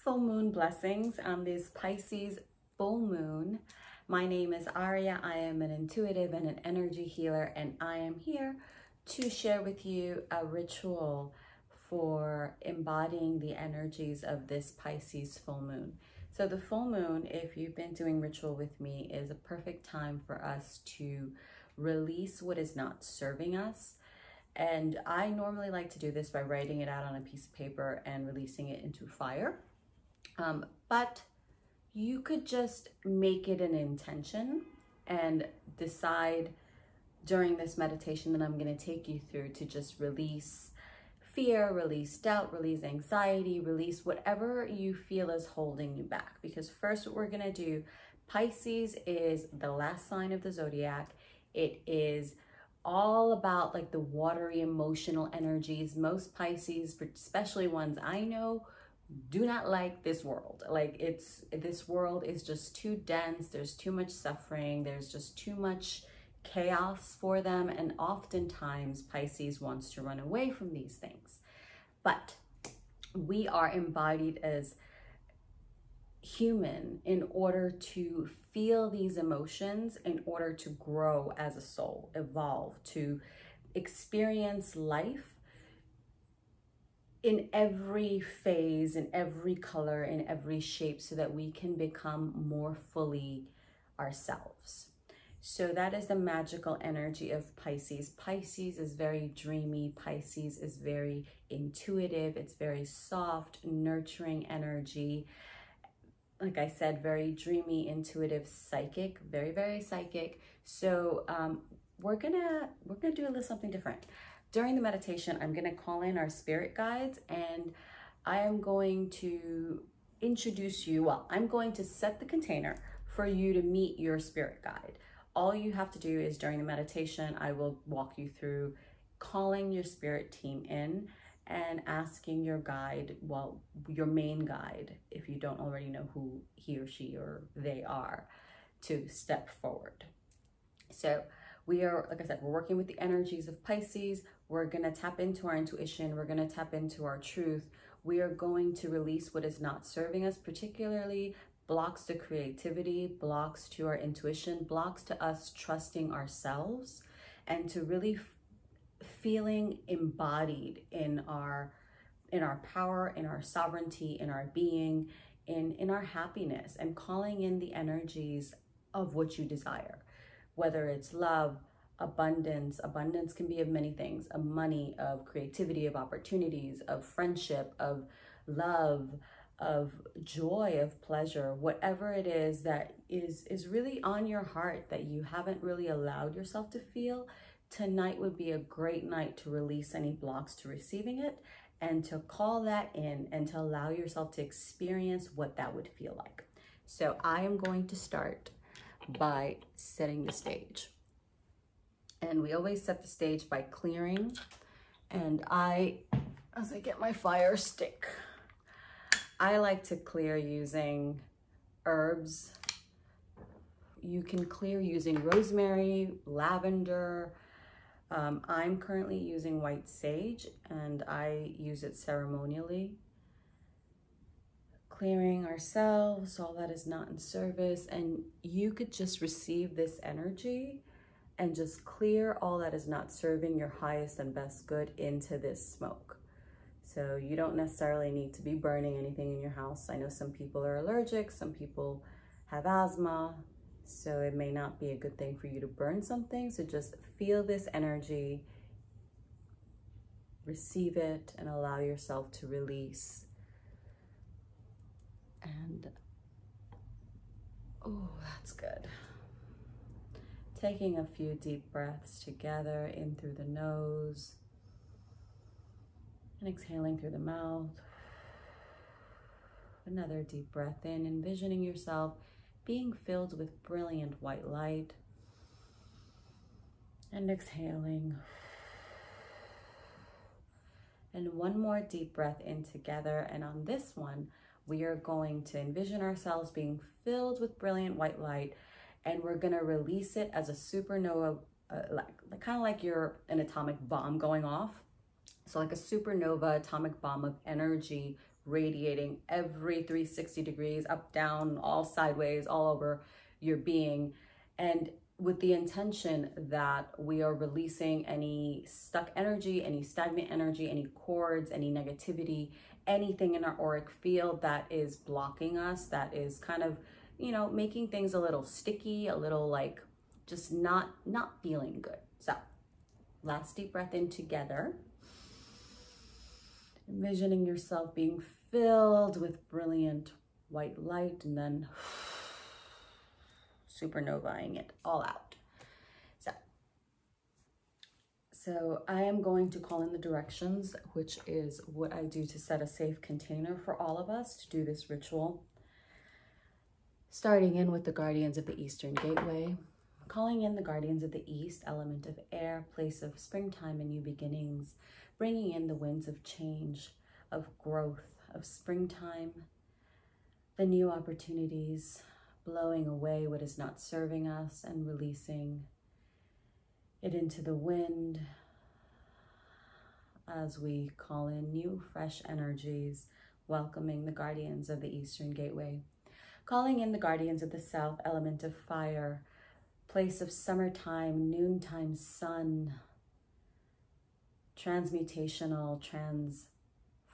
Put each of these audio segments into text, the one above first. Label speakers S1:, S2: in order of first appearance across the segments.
S1: Full moon blessings on this Pisces full moon. My name is Áurea. I am an intuitive and an energy healer, and I am here to share with you a ritual for embodying the energies of this Pisces full moon. So the full moon, if you've been doing ritual with me, is a perfect time for us to release what is not serving us. And I normally like to do this by writing it out on a piece of paper and releasing it into fire. But you could just make it an intention and decide during this meditation that I'm going to take you through to just release fear, release doubt, release anxiety, release whatever you feel is holding you back. Because first, what we're going to do, Pisces is the last sign of the zodiac. It is all about like the watery emotional energies. Most Pisces, especially ones I know, do not like this world. Like this world is just too dense. There's too much suffering. There's just too much chaos for them. And oftentimes Pisces wants to run away from these things. But we are embodied as human in order to feel these emotions, in order to grow as a soul, evolve, to experience life in every phase, in every color, in every shape, so that we can become more fully ourselves. So that is the magical energy of Pisces. Pisces is very dreamy. Pisces is very intuitive. It's very soft, nurturing energy. Like I said, very dreamy, intuitive, psychic, very, very psychic. So we're gonna do a little something different. During the meditation, I'm going to call in our spirit guides, and I am going to introduce you. Well, I'm going to set the container for you to meet your spirit guide. All you have to do is during the meditation, I will walk you through calling your spirit team in and asking your guide, well, your main guide, if you don't already know who he or she or they are, to step forward. So we are, like I said, we're working with the energies of Pisces. We're going to tap into our intuition. We're going to tap into our truth. We are going to release what is not serving us, particularly blocks to creativity, blocks to our intuition, blocks to us trusting ourselves, and to really feeling embodied in our power, in our sovereignty, in our being, in our happiness, and calling in the energies of what you desire. Whether it's love, abundance can be of many things, of money, of creativity, of opportunities, of friendship, of love, of joy, of pleasure, whatever it is that is really on your heart that you haven't really allowed yourself to feel. Tonight would be a great night to release any blocks to receiving it and to call that in and to allow yourself to experience what that would feel like. So I am going to start by setting the stage. And we always set the stage by clearing. And as I get my fire stick, I like to clear using herbs. You can clear using rosemary, lavender. I'm currently using white sage, and I use it ceremonially. Clearing ourselves, all that is not in service, and you could just receive this energy and just clear all that is not serving your highest and best good into this smoke. So you don't necessarily need to be burning anything in your house. I know some people are allergic, some people have asthma, so it may not be a good thing for you to burn something. So just feel this energy, receive it, and allow yourself to release. And, oh, that's good. Taking a few deep breaths together, in through the nose and exhaling through the mouth. Another deep breath in, envisioning yourself being filled with brilliant white light. And exhaling. And one more deep breath in together. And on this one, we are going to envision ourselves being filled with brilliant white light, and we're going to release it as a supernova, kind of like you're an atomic bomb going off. So like a supernova atomic bomb of energy radiating every 360 degrees, up, down, all sideways, all over your being. And with the intention that we are releasing any stuck energy, any stagnant energy, any cords, any negativity, anything in our auric field that is blocking us, that is kind of, you know, making things a little sticky, a little like just not feeling good. So last deep breath in together. Envisioning yourself being filled with brilliant white light, and then supernovaing it all out. So I am going to call in the directions, which is what I do to set a safe container for all of us to do this ritual. Starting in with the guardians of the Eastern Gateway, calling in the guardians of the East, element of air, place of springtime and new beginnings, bringing in the winds of change, of growth, of springtime, the new opportunities, blowing away what is not serving us and releasing it into the wind as we call in new fresh energies, welcoming the guardians of the Eastern Gateway. Calling in the guardians of the South, element of fire, place of summertime, noontime sun, transmutational,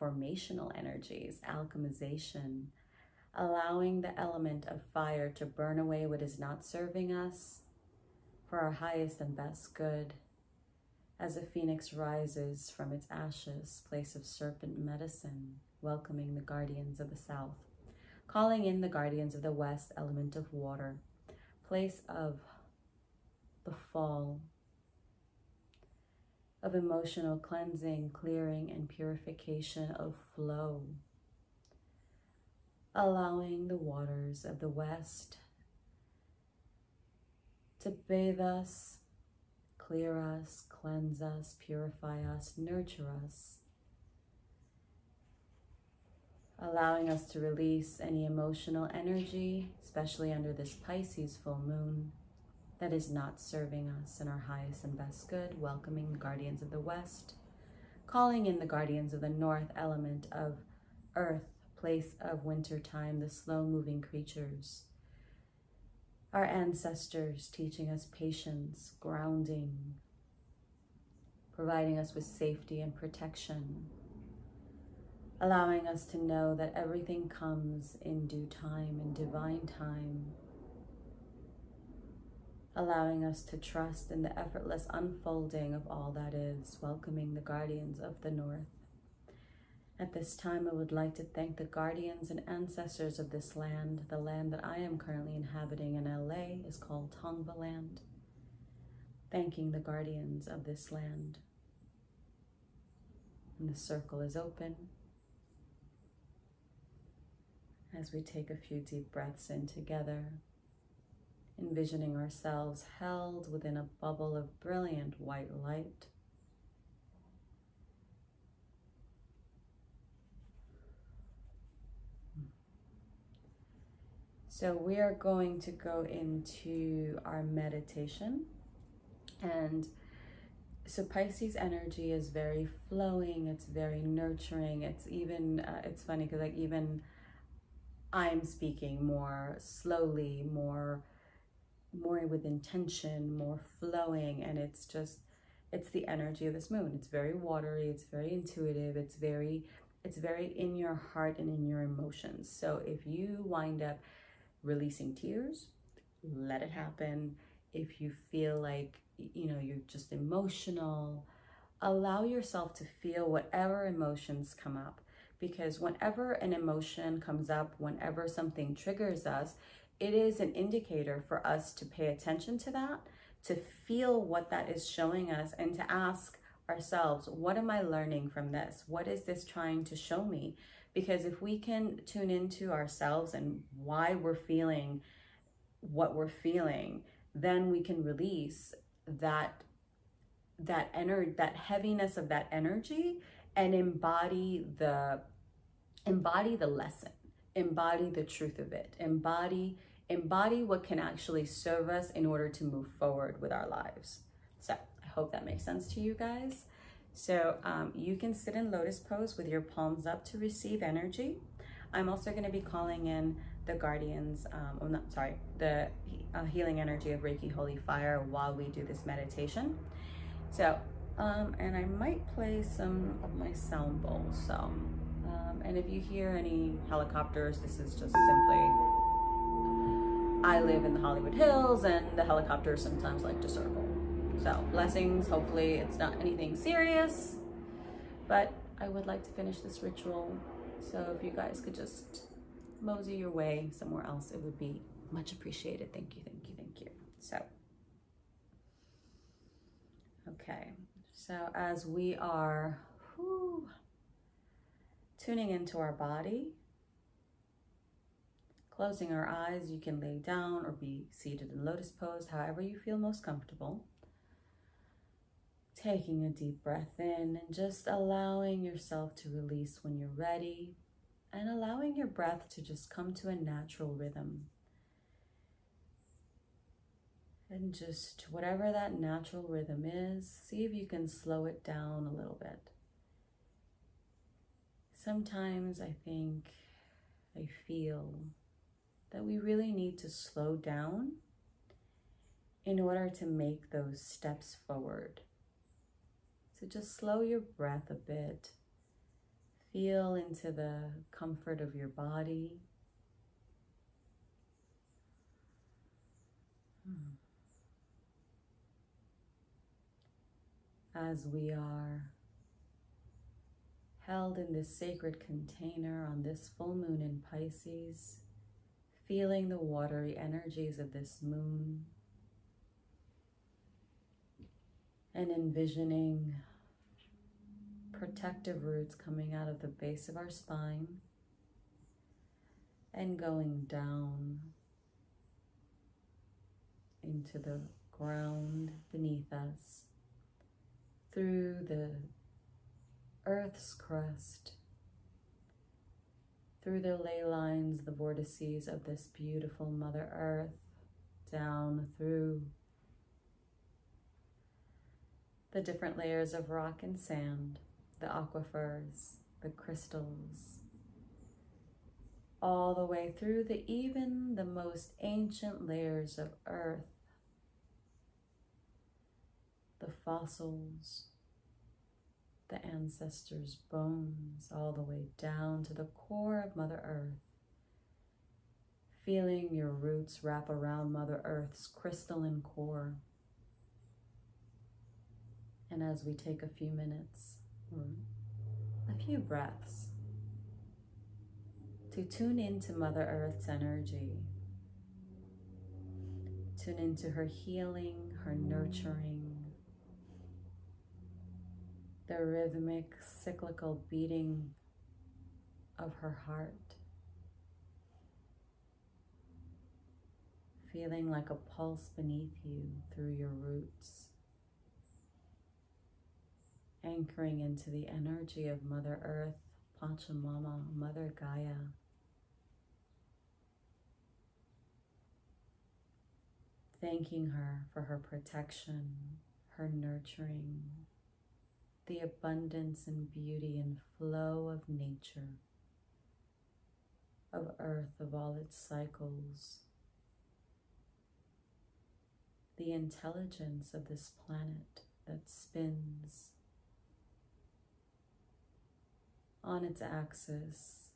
S1: transformational energies, alchemization, allowing the element of fire to burn away what is not serving us for our highest and best good. As a phoenix rises from its ashes, place of serpent medicine, welcoming the guardians of the South. Calling in the guardians of the West, element of water, place of the fall, of emotional cleansing, clearing, and purification, of flow. Allowing the waters of the West to bathe us, clear us, cleanse us, purify us, nurture us. Allowing us to release any emotional energy, especially under this Pisces full moon, that is not serving us in our highest and best good. Welcoming the guardians of the West. Calling in the guardians of the North, element of earth, place of wintertime, the slow-moving creatures. Our ancestors teaching us patience, grounding, providing us with safety and protection, allowing us to know that everything comes in due time, in divine time, allowing us to trust in the effortless unfolding of all that is, welcoming the guardians of the North. At this time, I would like to thank the guardians and ancestors of this land. The land that I am currently inhabiting in LA is called Tongva land. Thanking the guardians of this land. And the circle is open as we take a few deep breaths in together, envisioning ourselves held within a bubble of brilliant white light. So we are going to go into our meditation. And so Pisces energy is very flowing, it's very nurturing. It's even, it's funny because like even I'm speaking more slowly, more with intention, more flowing, and it's the energy of this moon. It's very watery, it's very intuitive, it's very in your heart and in your emotions. So if you wind up releasing tears, let it happen. If you feel like, you know, you're just emotional, allow yourself to feel whatever emotions come up, because whenever an emotion comes up, whenever something triggers us, it is an indicator for us to pay attention to that, to feel what that is showing us, and to ask ourselves, what am I learning from this? What is this trying to show me? Because if we can tune into ourselves and why we're feeling what we're feeling, then we can release that heaviness of that energy and embody the lesson, embody the truth of it, embody what can actually serve us in order to move forward with our lives. So I hope that makes sense to you guys. So you can sit in lotus pose with your palms up to receive energy. I'm also going to be calling in the guardians, the healing energy of Reiki Holy Fire while we do this meditation. So, and I might play some of my sound bowls. So, and if you hear any helicopters, this is just simply, I live in the Hollywood Hills and the helicopters sometimes like to circle. So blessings, hopefully it's not anything serious, but I would like to finish this ritual. So if you guys could just mosey your way somewhere else, it would be much appreciated. Thank you, thank you, thank you. So, okay. So as we are tuning into our body, closing our eyes, you can lay down or be seated in lotus pose, however you feel most comfortable. Taking a deep breath in and just allowing yourself to release when you're ready, and allowing your breath to just come to a natural rhythm. And just whatever that natural rhythm is, see if you can slow it down a little bit. Sometimes I feel that we really need to slow down in order to make those steps forward. So just slow your breath a bit. Feel into the comfort of your body. As we are held in this sacred container on this full moon in Pisces, feeling the watery energies of this moon and envisioning protective roots coming out of the base of our spine and going down into the ground beneath us, through the earth's crust, through the ley lines, the vortices of this beautiful Mother Earth, down through the different layers of rock and sand, the aquifers, the crystals, all the way through even the most ancient layers of earth, the fossils, the ancestors' bones, all the way down to the core of Mother Earth, feeling your roots wrap around Mother Earth's crystalline core. And as we take a few minutes, or a few breaths, to tune into Mother Earth's energy, tune into her healing, her nurturing, the rhythmic, cyclical beating of her heart, feeling like a pulse beneath you through your roots, anchoring into the energy of Mother Earth, Pachamama, Mother Gaia. Thanking her for her protection, her nurturing, the abundance and beauty and flow of nature, of Earth, of all its cycles, the intelligence of this planet that spins on its axis,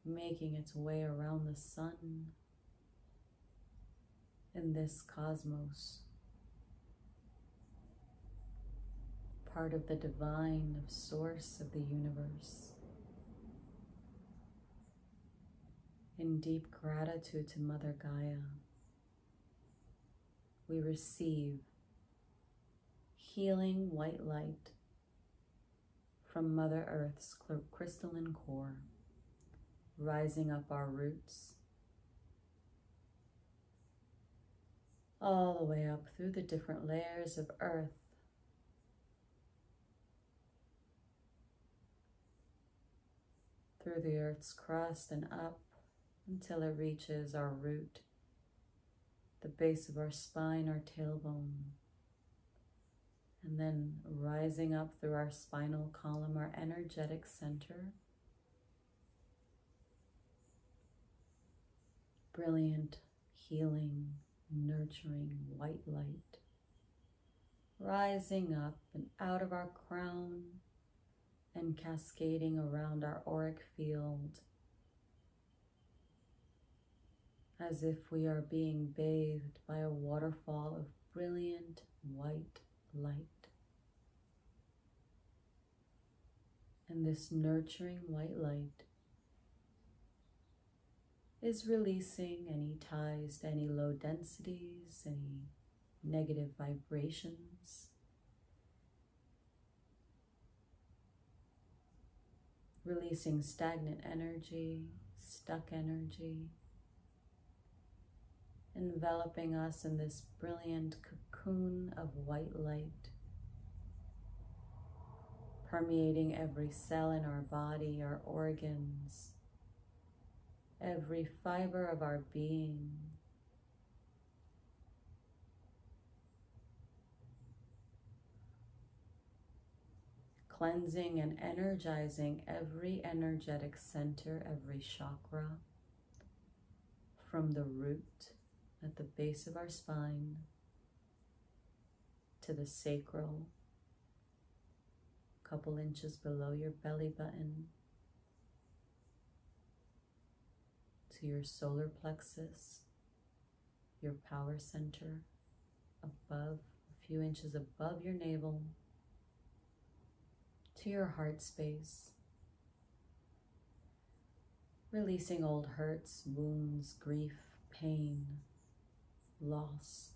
S1: making its way around the sun in this cosmos, part of the divine, of source of the universe. In deep gratitude to Mother Gaia, we receive healing white light from Mother Earth's crystalline core, rising up our roots, all the way up through the different layers of earth, through the earth's crust and up until it reaches our root, the base of our spine, our tailbone, And then rising up through our spinal column, our energetic center. Brilliant, healing, nurturing white light. Rising up and out of our crown and cascading around our auric field as if we are being bathed by a waterfall of brilliant white light. And this nurturing white light is releasing any ties to any low densities, any negative vibrations. Releasing stagnant energy, stuck energy, enveloping us in this brilliant cocoon of white light, permeating every cell in our body, our organs, every fiber of our being. Cleansing and energizing every energetic center, every chakra, from the root at the base of our spine to the sacral, a couple inches below your belly button, to your solar plexus, your power center, above, a few inches above your navel, to your heart space, releasing old hurts, wounds, grief, pain, loss,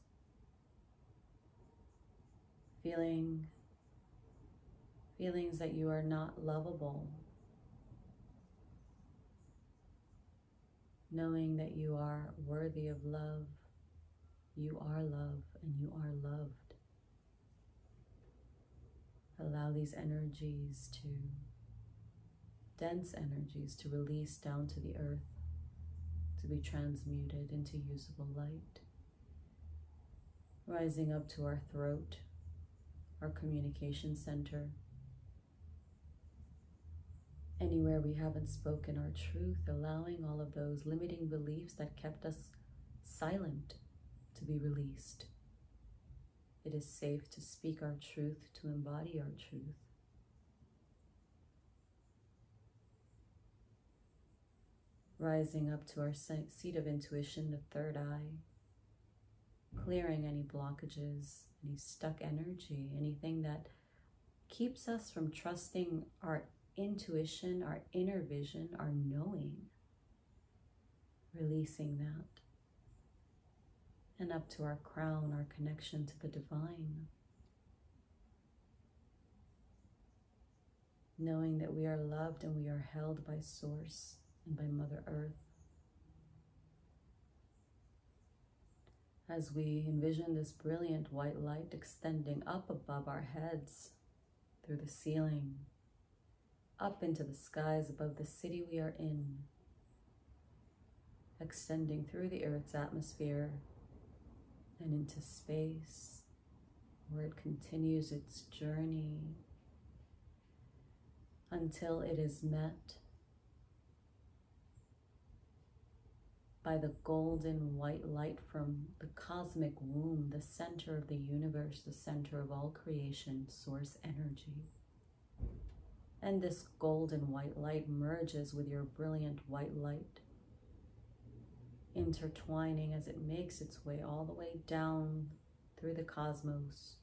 S1: feelings that you are not lovable, knowing that you are worthy of love, you are love, and you are loved. Allow these energies to, dense energies, to release down to the earth, to be transmuted into usable light. Rising up to our throat, our communication center. Anywhere we haven't spoken our truth, allowing all of those limiting beliefs that kept us silent to be released. It is safe to speak our truth, to embody our truth. Rising up to our seat of intuition, the third eye, clearing any blockages, any stuck energy, anything that keeps us from trusting our intuition, our inner vision, our knowing. Releasing that. And up to our crown, our connection to the divine. Knowing that we are loved and we are held by Source and by Mother Earth. As we envision this brilliant white light extending up above our heads, through the ceiling, up into the skies above the city we are in, extending through the Earth's atmosphere and into space, where it continues its journey until it is met by the golden white light from the cosmic womb, the center of the universe, the center of all creation, Source energy. And this golden white light merges with your brilliant white light, intertwining as it makes its way all the way down through the cosmos,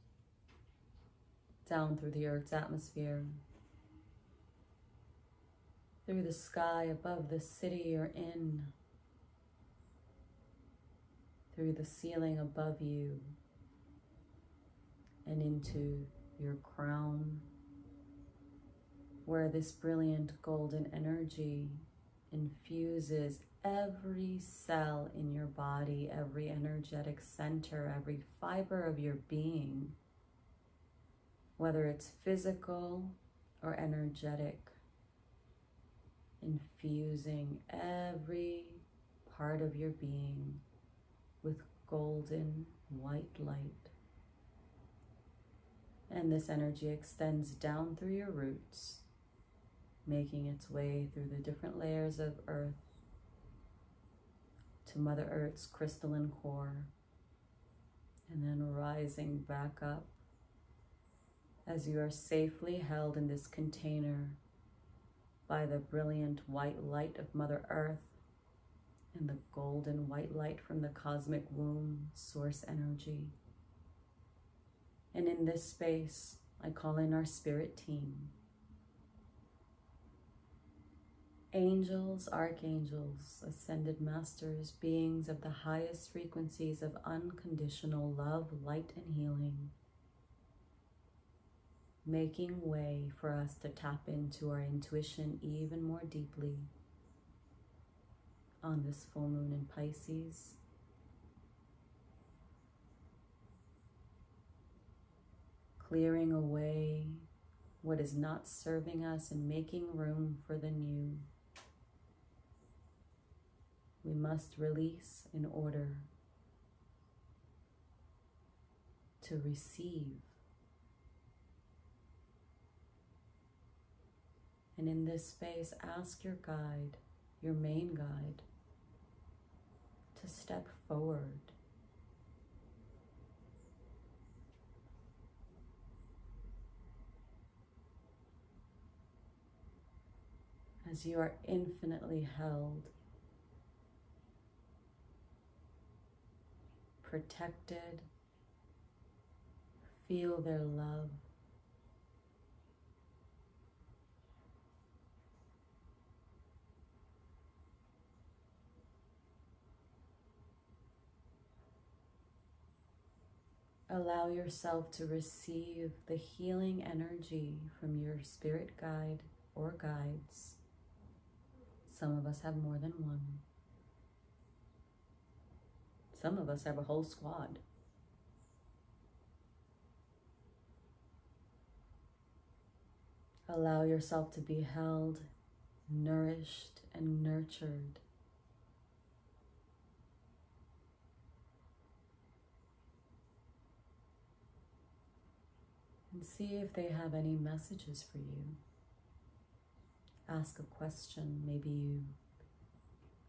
S1: down through the Earth's atmosphere, through the sky above the city you're in, through the ceiling above you, and into your crown, where this brilliant golden energy infuses every cell in your body, every energetic center, every fiber of your being, whether it's physical or energetic, infusing every part of your being with golden white light. And this energy extends down through your roots, making its way through the different layers of earth to Mother Earth's crystalline core, and then rising back up as you are safely held in this container by the brilliant white light of Mother Earth and the golden white light from the cosmic womb, source energy. And in this space, I call in our spirit team. Angels, archangels, ascended masters, beings of the highest frequencies of unconditional love, light, and healing, making way for us to tap into our intuition even more deeply on this full moon in Pisces. Clearing away what is not serving us and making room for the new. We must release in order to receive. And in this space, ask your guide, your main guide, to step forward. As you are infinitely held, protected, feel their love. Allow yourself to receive the healing energy from your spirit guide or guides. Some of us have more than one. Some of us have a whole squad. Allow yourself to be held, nourished, and nurtured. And see if they have any messages for you. Ask a question. Maybe you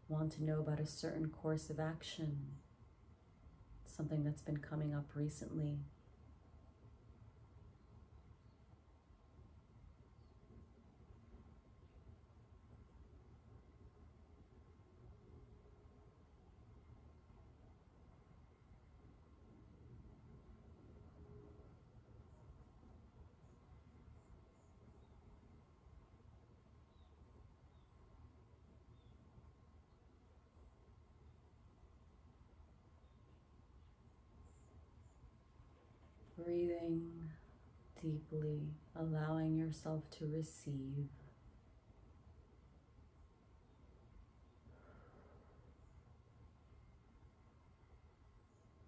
S1: want to know about a certain course of action, something that's been coming up recently. Breathing deeply, allowing yourself to receive.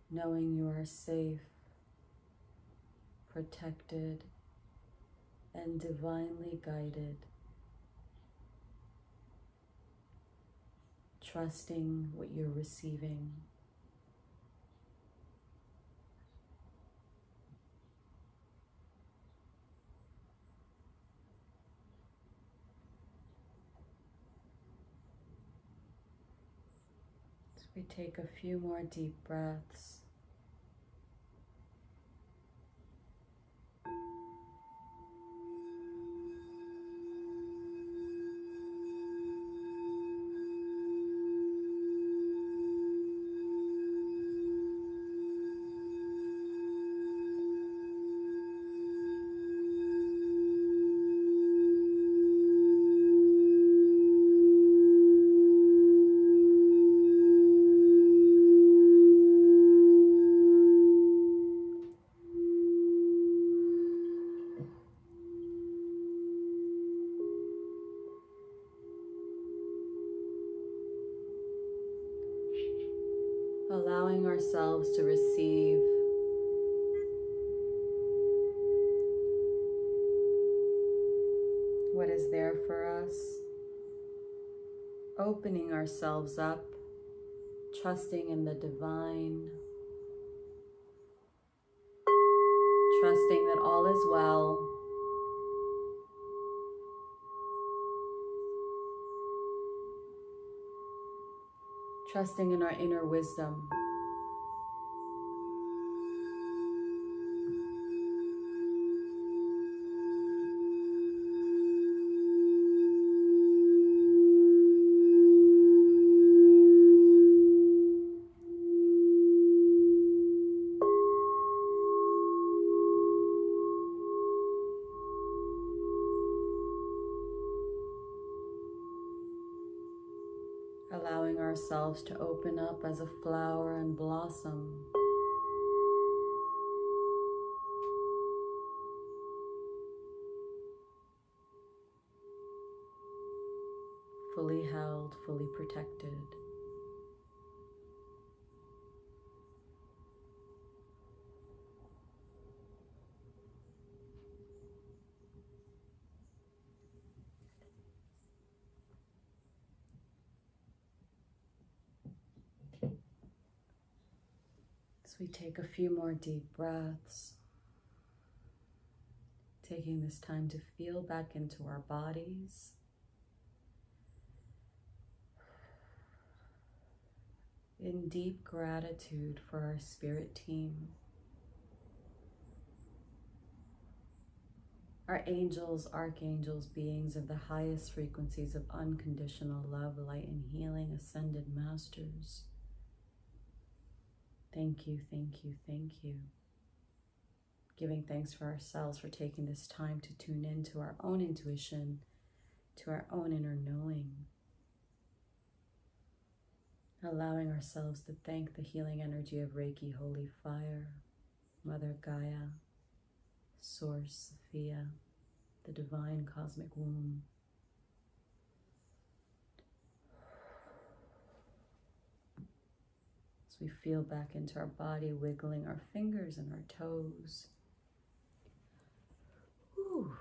S1: Knowing you are safe, protected, and divinely guided. Trusting what you're receiving. We take a few more deep breaths. Allowing ourselves to receive what is there for us, opening ourselves up, trusting in the divine, trusting that all is well. Trusting in our inner wisdom. Allowing ourselves to open up as a flower and blossom. Fully held, fully protected. So we take a few more deep breaths, taking this time to feel back into our bodies. In deep gratitude for our spirit team, our angels, archangels, beings of the highest frequencies of unconditional love, light, and healing, ascended masters. Thank you, thank you, thank you. Giving thanks for ourselves for taking this time to tune into our own intuition, to our own inner knowing. Allowing ourselves to thank the healing energy of Reiki, Holy Fire, Mother Gaia, Source, Sophia, the Divine Cosmic Womb. As we feel back into our body, wiggling our fingers and our toes. Whew.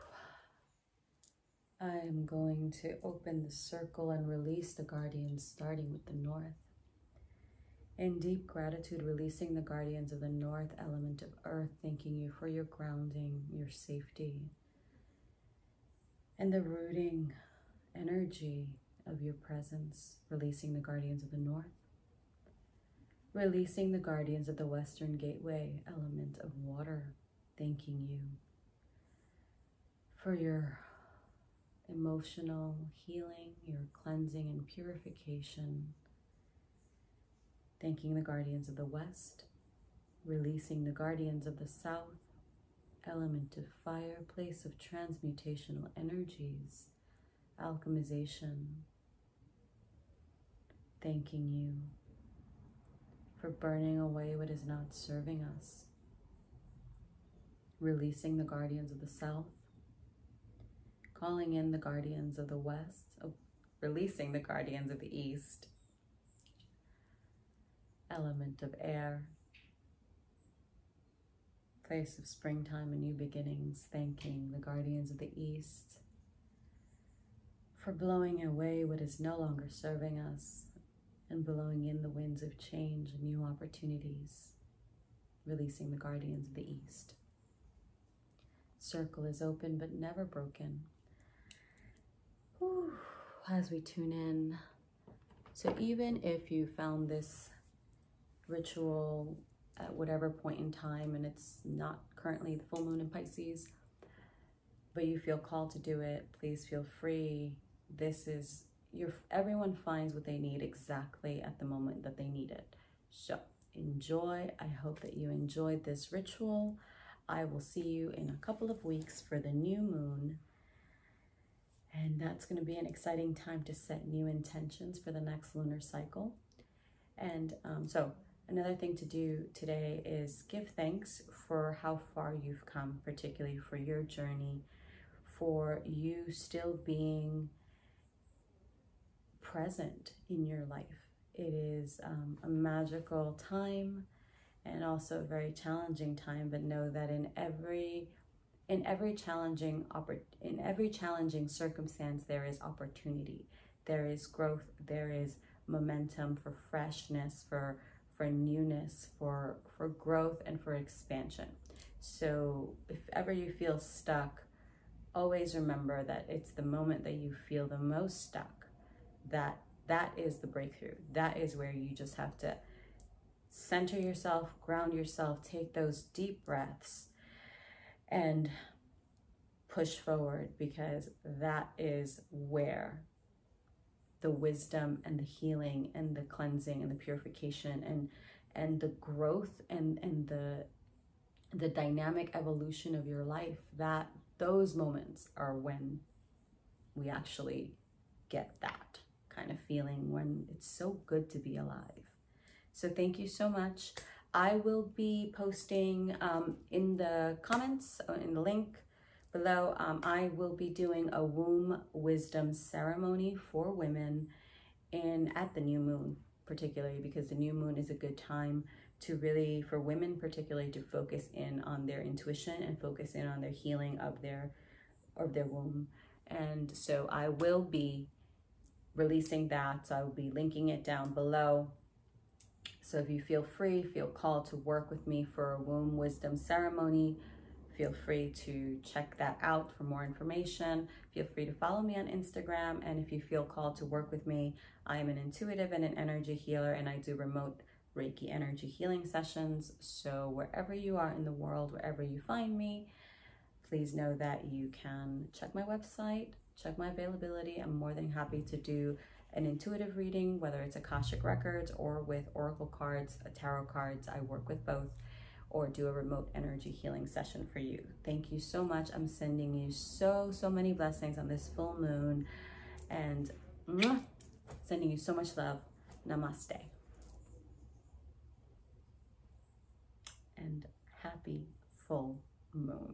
S1: I am going to open the circle and release the guardians, starting with the north. In deep gratitude, releasing the guardians of the north element of earth, thanking you for your grounding, your safety, and the rooting energy of your presence. Releasing the guardians of the north. Releasing the guardians of the western gateway element of water, thanking you for your emotional healing, your cleansing and purification. Thanking the guardians of the west, releasing the guardians of the south, element of fire, place of transmutational energies, alchemization. Thanking you for burning away what is not serving us. Releasing the guardians of the south, calling in the guardians of the west, releasing the guardians of the east, element of air, place of springtime and new beginnings, thanking the guardians of the east for blowing away what is no longer serving us and blowing in the winds of change and new opportunities, releasing the guardians of the east. Circle is open but never broken. Whew. As we tune in, so even if you found this ritual at whatever point in time and it's not currently the full moon in Pisces, but you feel called to do it, please feel free. This is everyone finds what they need exactly at the moment that they need it. So enjoy. I hope that you enjoyed this ritual. I will see you in a couple of weeks for the new moon. And that's going to be an exciting time to set new intentions for the next lunar cycle. And so another thing to do today is give thanks for how far you've come, particularly for your journey, for you still being present in your life. It is a magical time and also a very challenging time, but know that in every challenging circumstance there is opportunity, there is growth, there is momentum for freshness, for newness, for growth and for expansion. So if ever you feel stuck, always remember that it's the moment that you feel the most stuck, that is the breakthrough. That is where you just have to center yourself, ground yourself, take those deep breaths, and push forward, because that is where the wisdom and the healing and the cleansing and the purification and the growth and the dynamic evolution of your life, that those moments are when we actually get that kind of feeling, when it's so good to be alive. So thank you so much. I will be posting in the comments, in the link below, I will be doing a womb wisdom ceremony for women at the new moon, particularly because the new moon is a good time to really, for women particularly, to focus in on their intuition and focus in on their healing of their womb. And so I will be releasing that. So I will be linking it down below. So if you feel called to work with me for a womb wisdom ceremony, feel free to check that out for more information. Feel free to follow me on Instagram. And if you feel called to work with me, I am an intuitive and an energy healer, and I do remote Reiki energy healing sessions. So wherever you are in the world, wherever you find me, please know that you can check my website, check my availability. I'm more than happy to do an intuitive reading, whether it's Akashic Records or with Oracle cards, tarot cards. I work with both, or do a remote energy healing session for you. Thank you so much. I'm sending you so many blessings on this full moon, and sending you so much love. Namaste. And happy full moon.